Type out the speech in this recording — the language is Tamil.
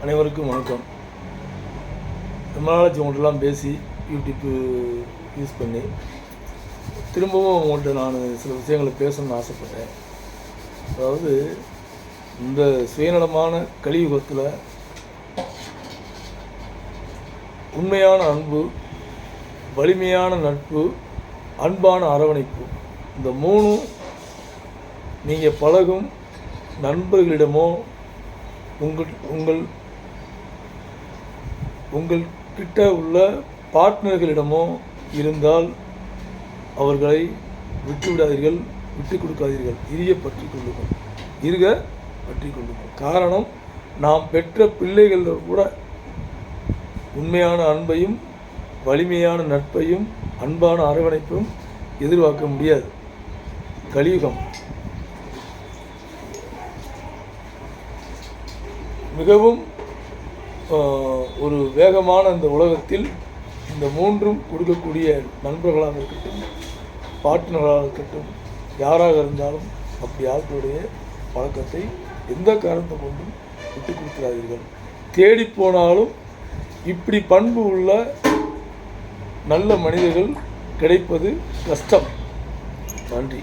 அனைவருக்கும் வணக்கம். ரொம்ப நாளாச்சு உங்கள்கிட்டலாம் பேசி யூடியூப்பு யூஸ் பண்ணி திரும்பவும் உங்கள்கிட்ட நான் சில விஷயங்களை பேசணும்னு ஆசைப்பட்டேன். அதாவது இந்த சுயநலமான கலியுகத்தில் உண்மையான அன்பு, வலிமையான நட்பு, அன்பான அரவணைப்பு, இந்த மூணும் நீங்கள் பழகும் நண்பர்களிடமோ உங்கள் கிட்ட உள்ள பார்ட்னர்களிடமோ இருந்தால் அவர்களை விட்டுவிடாதீர்கள், விட்டு கொடுக்காதீர்கள், பற்றி கொள்ளுங்கள். காரணம், நாம் பெற்ற பிள்ளைகளில் கூட உண்மையான அன்பையும் வலிமையான நட்பையும் அன்பான அரவணைப்பும் எதிர்பார்க்க முடியாது. கலியுகம் மிகவும் ஒரு வேகமான இந்த உலகத்தில் இந்த மூன்றும் கொடுக்கக்கூடிய நண்பர்களாக இருக்கட்டும், பார்ட்னர்களாக இருக்கட்டும், யாராக இருந்தாலும் அப்படி ஆட்களுடைய பழக்கத்தை எந்த காரணத்தை கொண்டும் விட்டு கொடுக்கிறார்கள். தேடி போனாலும் இப்படி பண்பு உள்ள நல்ல மனிதர்கள் கிடைப்பது கஷ்டம். நன்றி.